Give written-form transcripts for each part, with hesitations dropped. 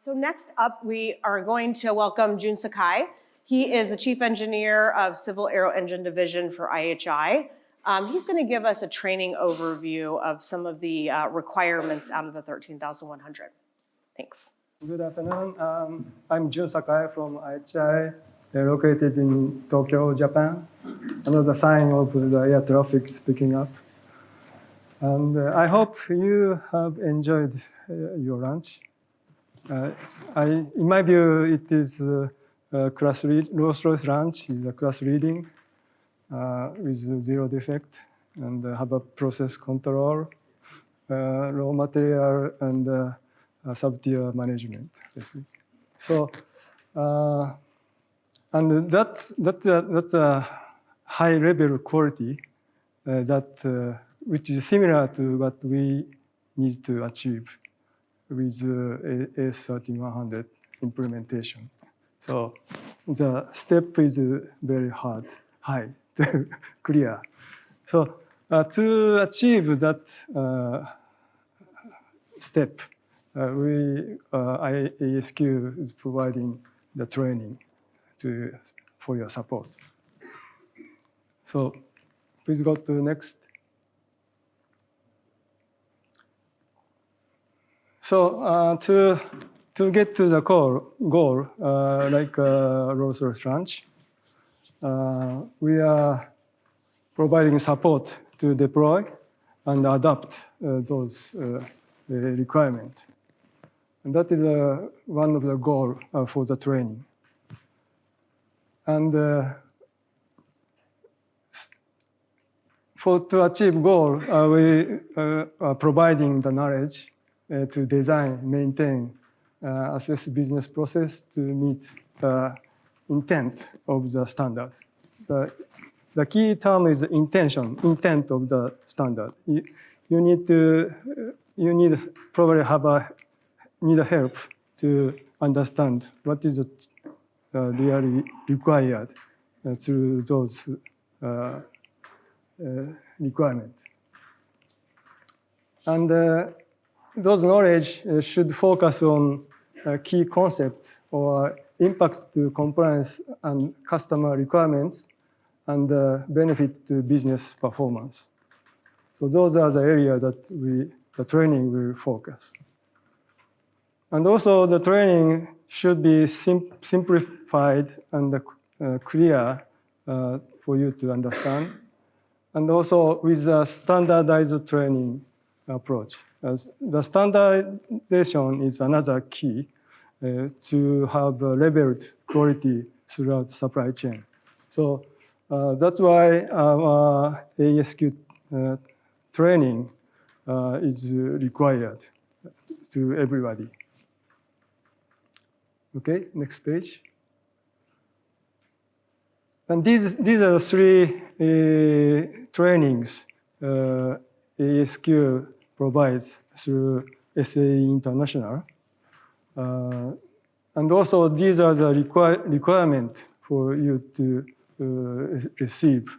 So next up, we are going to welcome Jun Sakai. He is the Chief Engineer of Civil Aero Engine Division for IHI. He's going to give us a training overview of some of the requirements out of the 13,100. Thanks. Good afternoon. I'm Jun Sakai from IHI, located in Tokyo, Japan. Another sign of the air traffic is picking up. And I hope you have enjoyed your lunch. In my view, it is Rolls-Royce lunch is a class leading with zero defect and have a process control, raw material, and sub-tier management. So, and that's a high-level quality which is similar to what we need to achieve with AS13100 implementation. So the step is very high to clear. So to achieve that step, AESQ is providing the training for your support. So please go to the next. So to get to the goal like Rolls-Royce lunch, we are providing support to deploy and adapt those requirements. And that is one of the goals for the training. And to achieve goal, we are providing the knowledge to design, maintain, assess business process to meet the intent of the standard. The key term is intent of the standard. You need probably need help to understand what is really required through those requirements. And those knowledge should focus on key concepts or impact to compliance and customer requirements and benefit to business performance. So those are the areas that the training will focus. And also the training should be simplified and clear for you to understand. And also with a standardized training approach. The standardization is another key to have leveled quality throughout the supply chain. So that's why our AESQ training is required to everybody. Okay, next page. And these are three trainings AESQ provides through SAE International. And also these are the requirements for you to receive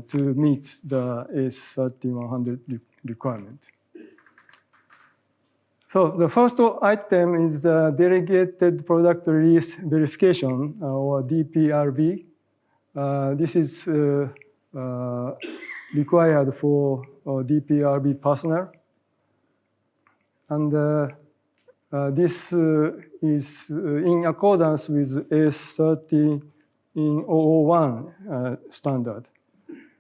to meet the AS13100 requirement. So the first item is delegated product release verification or DPRV. This is required for DPRV personnel. And this is in accordance with AS13001 standard,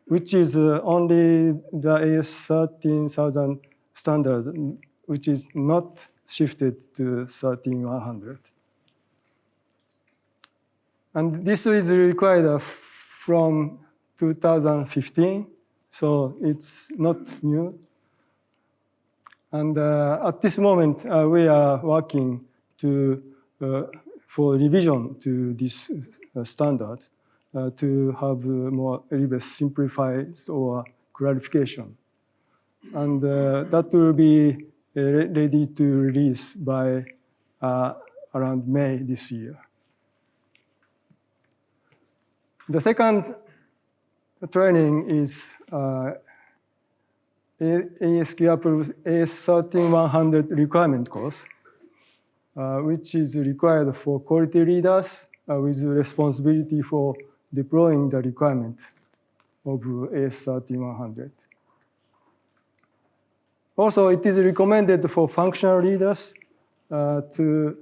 which is only the AS13000 standard, which is not shifted to 13100. And this is required from 2015, so it's not new. And at this moment, we are working for revision to this standard to have more simplified or clarification. And that will be ready to release by around May this year. The second training is AESQ approved AS13100 requirement course. which is required for quality leaders with responsibility for deploying the requirement of AS13100. Also, it is recommended for functional leaders to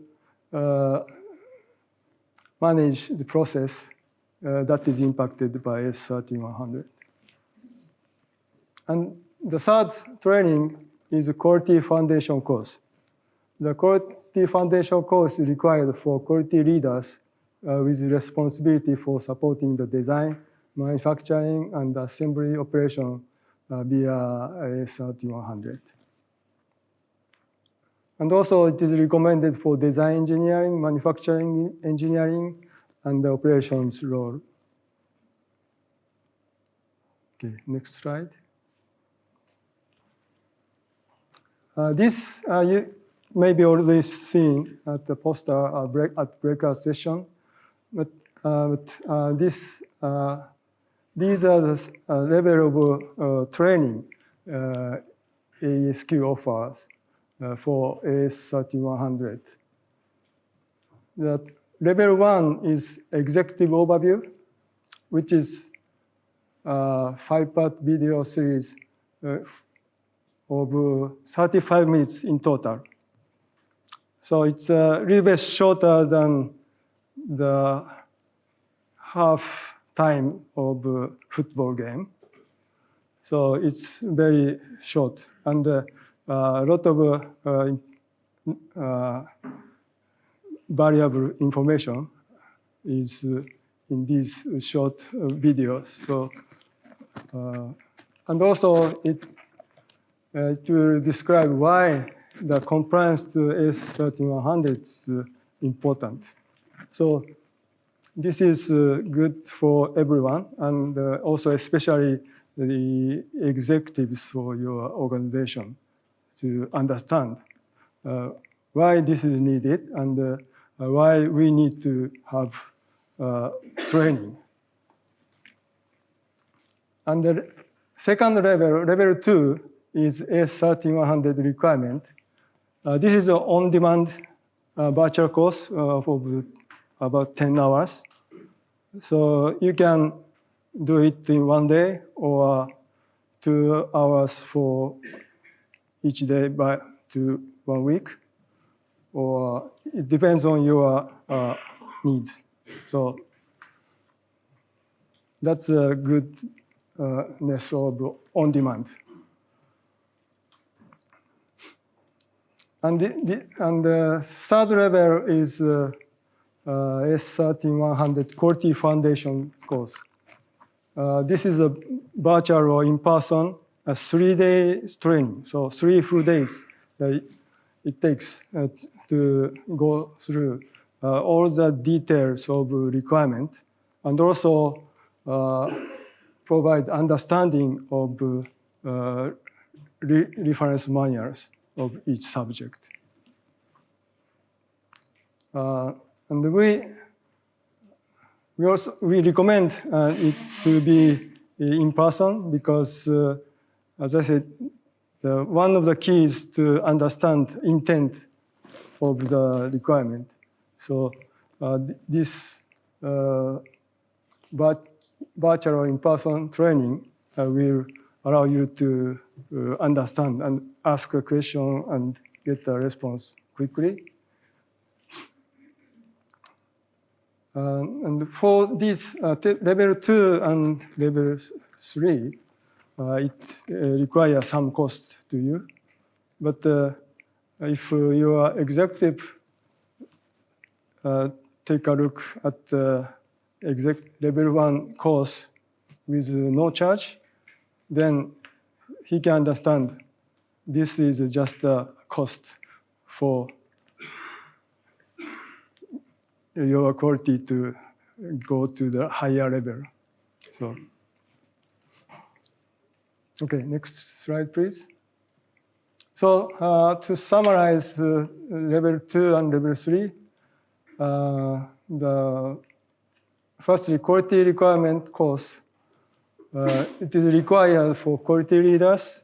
manage the process that is impacted by AS13100. And the third training is a quality foundation course. The quality foundation course is required for quality leaders with responsibility for supporting the design, manufacturing, and assembly operation via AS13100. And also, it is recommended for design engineering, manufacturing engineering, and the operations role. Okay, next slide. This you may be already seen at the poster at breakout session, but these are the level of training AESQ offers for AS13100. That level 1 is executive overview, which is a 5-part video series of 35 minutes in total. So it's a little bit shorter than the half time of a football game. So it's very short, and a lot of variable information is in these short videos. So, and also it will describe why the compliance to AS13100 is important. So this is good for everyone, and also especially the executives for your organization to understand why this is needed and why we need to have training. And the second level, level 2, is AS13100 requirement. This is an on-demand virtual course of about 10 hours. So you can do it in 1 day or 2 hours for each day to 1 week, or it depends on your needs. So that's a goodness of on-demand. And the third level is AS13100 Quality Foundation course. This is a virtual or in-person, a 3-day training. So 3 full days it takes to go through all the details of requirement, and also provide understanding of reference manuals of each subject. And we recommend it to be in person because, as I said, one of the keys to understand intent of the requirement. So this virtual in-person training will allow you to understand and ask a question and get a response quickly. And for this level 2 and level 3, it requires some cost to you. But if your executive take a look at the level 1 course with no charge, then he can understand this is just a cost for your quality to go to the higher level. So, okay, next slide, please. So to summarize level 2 and level 3, the firstly, quality requirement course. It is required for quality leaders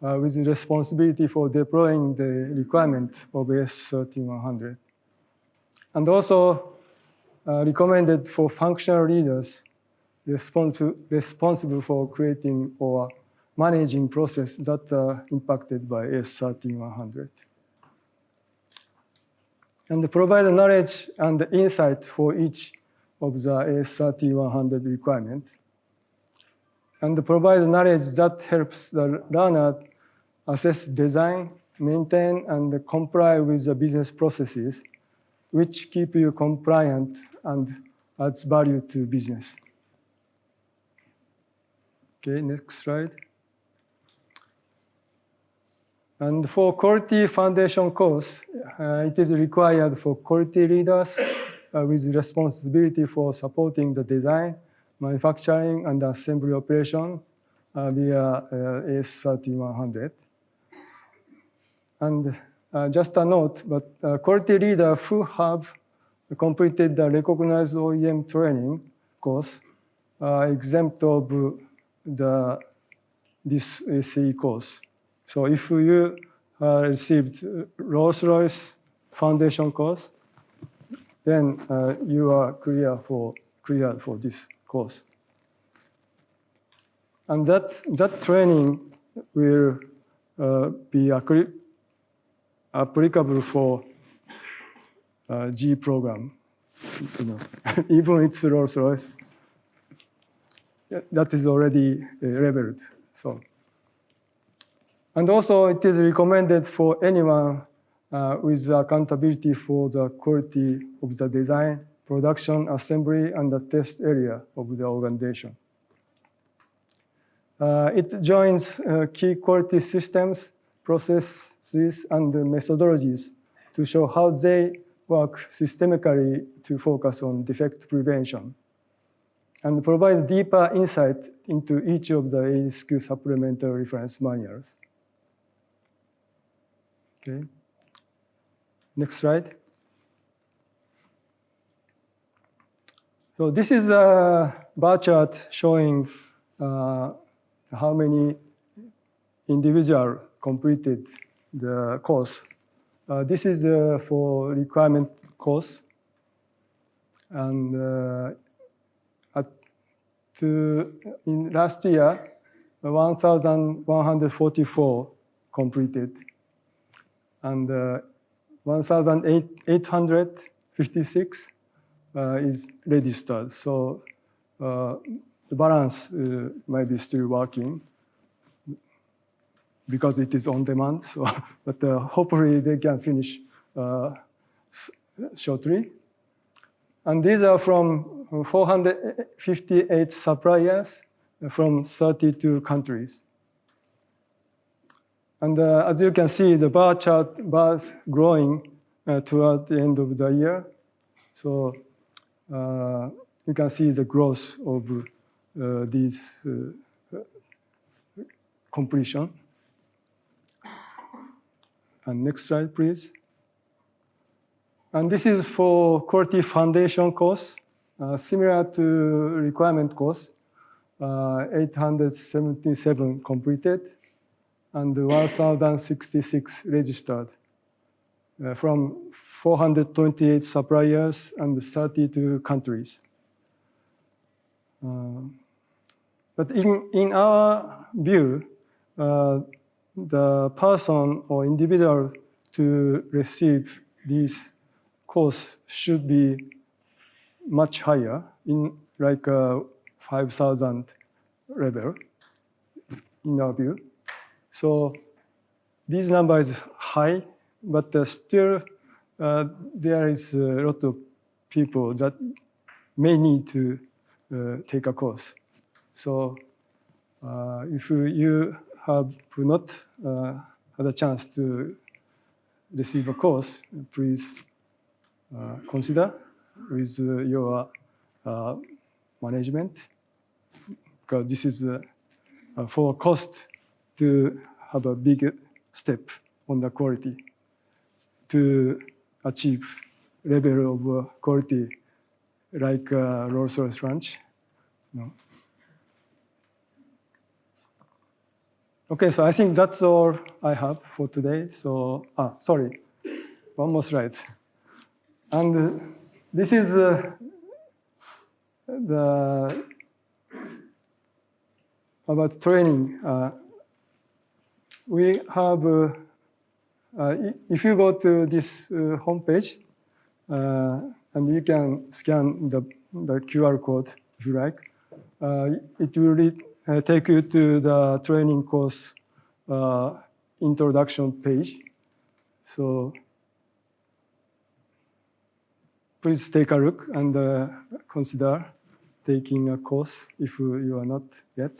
with responsibility for deploying the requirement of AS13100. And also recommended for functional leaders responsible for creating or managing process that are impacted by AS13100. And provide knowledge and insight for each of the AS13100 requirement. And provide knowledge that helps the learner assess design, maintain, and comply with the business processes, which keep you compliant and adds value to business. Okay, next slide. And for quality foundation course, it is required for quality leaders with responsibility for supporting the design, manufacturing, and assembly operation via AS13100. And just a note, but quality leaders who have completed the recognized OEM training course are exempt of this ACE course. So if you received Rolls-Royce foundation course, then you are cleared for this course. And that training will be applicable for GE program. Even it's Rolls-Royce, that is already leveled. So. And also, it is recommended for anyone with accountability for the quality of the design, production, assembly, and the test area of the organization. It joins key quality systems, processes, and methodologies to show how they work systemically to focus on defect prevention and provide deeper insight into each of the AESQ supplementary reference manuals. Okay. Next slide. So this is a bar chart showing how many individuals completed the course. This is for requirement course. And in last year, 1,144 completed. And 1,856 is registered. So the balance might be still working because it is on demand. So, but hopefully they can finish shortly. And these are from 458 suppliers from 32 countries. And as you can see, the bar chart bars growing toward the end of the year. So you can see the growth of these completion. And next slide, please. And this is for quality foundation course, similar to requirement course, 877 completed. And 1,066 registered from 428 suppliers and 32 countries. But in our view, the person or individual to receive this course should be much higher, in like 5,000 level, in our view. So this number is high, but still there is a lot of people that may need to take a course. So if you have not had a chance to receive a course, please consider with your management, because this is for cost to have a big step on the quality to achieve level of quality like Rolls-Royce ranch. No. Okay, so I think that's all I have for today. So, sorry, one more slide. And this is about training. We have, if you go to this homepage, and you can scan the QR code if you like, it will take you to the training course introduction page. So please take a look and consider taking a course if you are not yet.